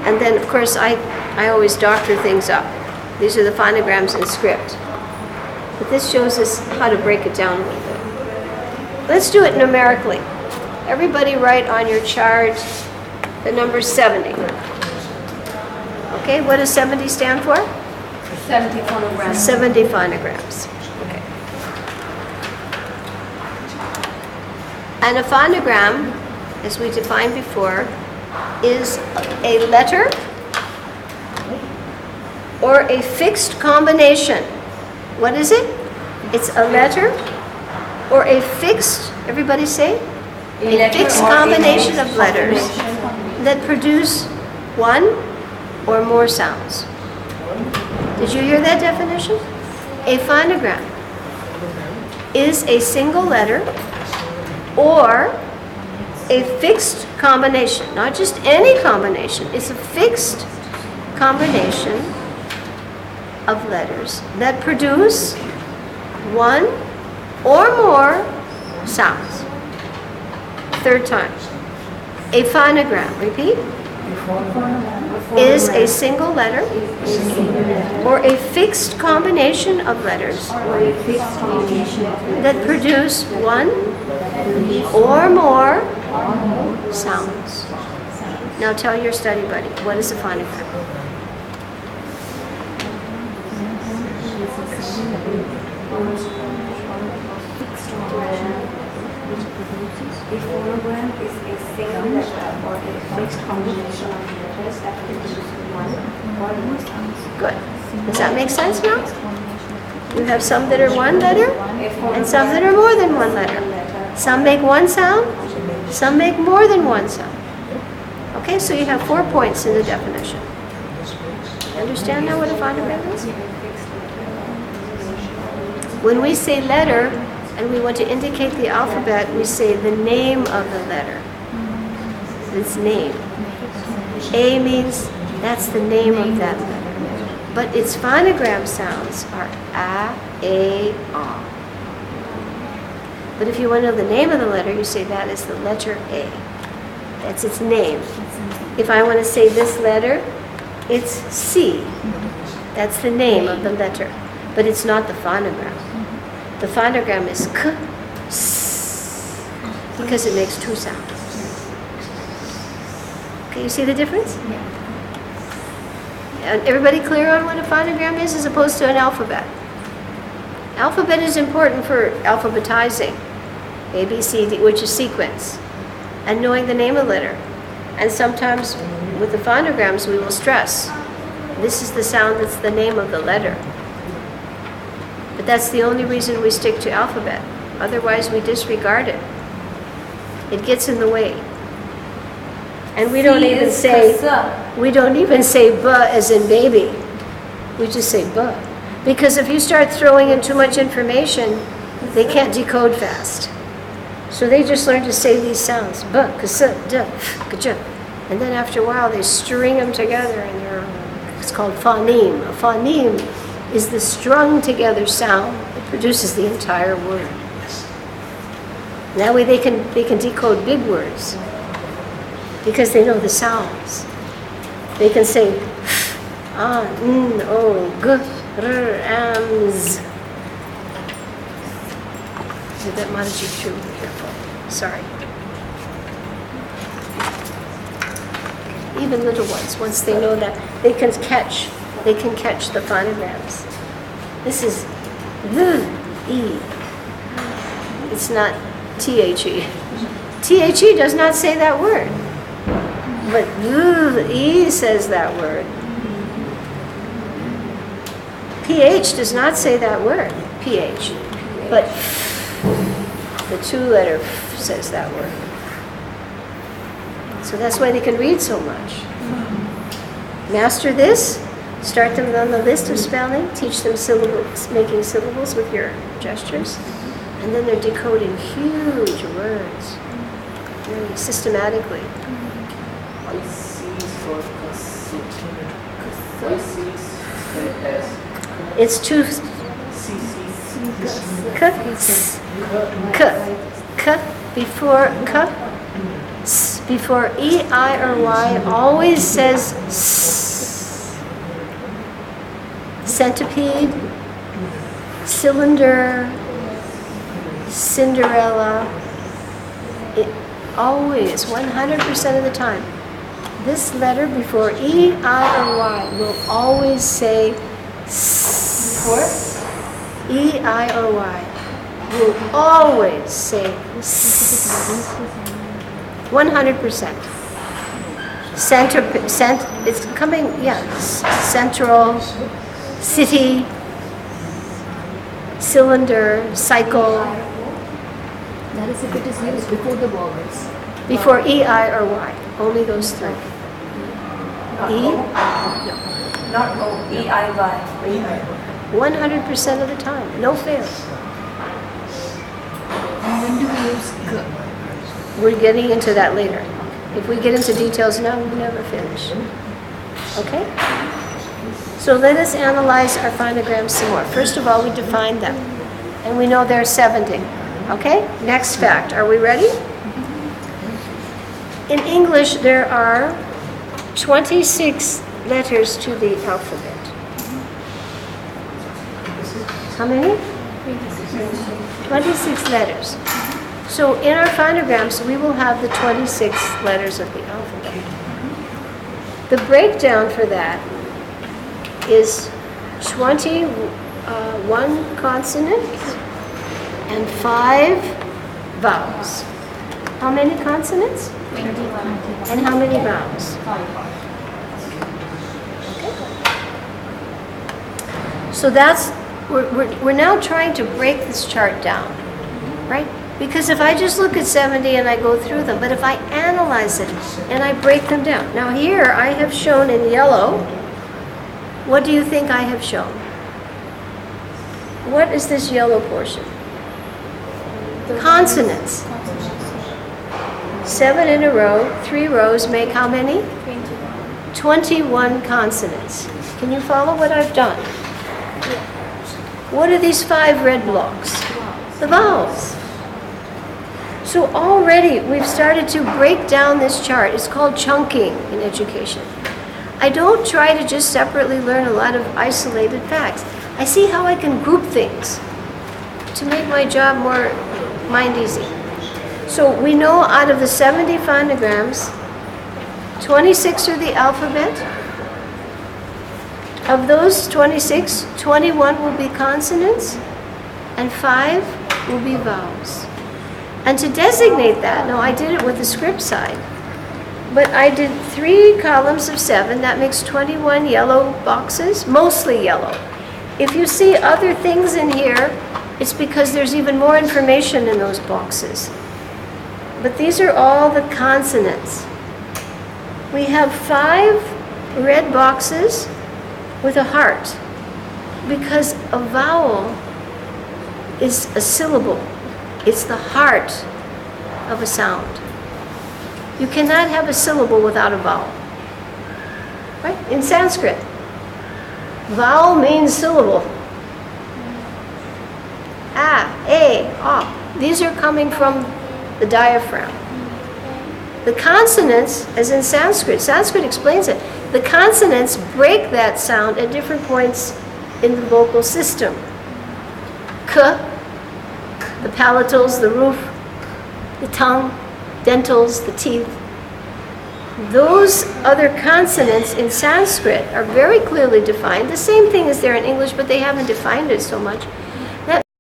And then, of course, I always doctor things up. These are the phonograms in script. But this shows us how to break it down a little bit. Let's do it numerically. Everybody write on your chart the number 70. Okay, what does 70 stand for? 70 phonograms. 70 phonograms. Okay. And a phonogram, as we defined before, is a letter or a fixed combination. What is it? It's a letter or a fixed, everybody say? A fixed combination of letters that produce one or more sounds. Did you hear that definition? A phonogram is a single letter or a fixed combination, not just any combination. It's a fixed combination of letters that produce one or more sounds. Third time. A phonogram, repeat, is a single letter or a fixed combination of letters that produce one or more sounds. Now tell your study buddy, what is a phonogram? A phonogram is a single letter or a fixed combination of letters that produce one or more sounds. Good. Does that make sense now? You have some that are one letter and some that are more than one letter. Some make one sound, some make more than one sound. Okay, so you have 4 points in the definition. Understand now what a phonogram is? When we say letter, and we want to indicate the alphabet, we say the name of the letter. Its name. A means that's the name of that letter. But its phonogram sounds are A, A. But if you want to know the name of the letter, you say that is the letter A. That's its name. If I want to say this letter, it's C. That's the name of the letter. But it's not the phonogram. The phonogram is K, S, because it makes two sounds. Okay, you see the difference? Yeah. And everybody clear on what a phonogram is as opposed to an alphabet? Alphabet is important for alphabetizing. A, B, C, D, which is sequence. And knowing the name of the letter. And sometimes with the phonograms we will stress, this is the sound that's the name of the letter. But that's the only reason we stick to alphabet. Otherwise we disregard it. It gets in the way. And we don't even say b as in baby. We just say B. Because if you start throwing in too much information, they can't decode fast. So they just learn to say these sounds. B, ks, d, f, k, j. And then after a while, they string them together, and it's called phoneme. A phoneme is the strung together sound that produces the entire word. And that way they can decode big words because they know the sounds. They can say f, n, o, g, r, am, z. That Mataji through careful. Sorry. Even little ones, once they know that, they can catch the phonograms. This is E. It's not THE. THE does not say that word. But E says that word. PH does not say that word. PH. But the two-letter F says that word. So that's why they can read so much. Master this, start them on the list of spelling, teach them syllables, making syllables with your gestures, and then they're decoding huge words, very systematically. It's two. K before K. Before E, I, or Y always says S. Centipede, cylinder, Cinderella. It always, 100% of the time, this letter before E, I, or Y will always say S. Before E, I, or Y will always say S. 100%. It's coming, central, city, cylinder, cycle. That is if it is used before the vowels. Before E, I, or Y. Only those three. E? Not O, E, I, Y. 100% of the time. No fail. And when do we use K? We're getting into that later. If we get into details now, we'll never finish. Okay? So let us analyze our phonograms some more. First of all, we define them. And we know there are 70. Okay? Next fact. Are we ready? In English, there are 26 letters to the alphabet. How many? 26 letters. So in our phonograms, we will have the 26 letters of the alphabet. The breakdown for that is 21 consonants and 5 vowels. How many consonants? 21. And how many vowels? 5. So that's, we're now trying to break this chart down, right? Because if I just look at 70 and I go through them, but if I analyze it and I break them down. Now here I have shown in yellow, what do you think I have shown? What is this yellow portion? Consonants. 7 in a row, 3 rows make how many? 21 consonants. Can you follow what I've done? What are these 5 red blocks? The vowels. So already we've started to break down this chart. It's called chunking in education. I don't try to just separately learn a lot of isolated facts. I see how I can group things to make my job more mind easy. So we know out of the 70 phonograms, 26 are the alphabet. Of those 26, 21 will be consonants and 5 will be vowels. And to designate that, now I did it with the script side, but I did 3 columns of 7. That makes 21 yellow boxes, mostly yellow. If you see other things in here, it's because there's even more information in those boxes. But these are all the consonants. We have 5 red boxes with a heart. Because a vowel is a syllable. It's the heart of a sound. You cannot have a syllable without a vowel. Right? In Sanskrit, vowel means syllable. A, ah. These are coming from the diaphragm. The consonants, as in Sanskrit, Sanskrit explains it, the consonants break that sound at different points in the vocal system. K, the palatals, the roof, the tongue, dentals, the teeth. Those other consonants in Sanskrit are very clearly defined. The same thing is there in English, but they haven't defined it so much.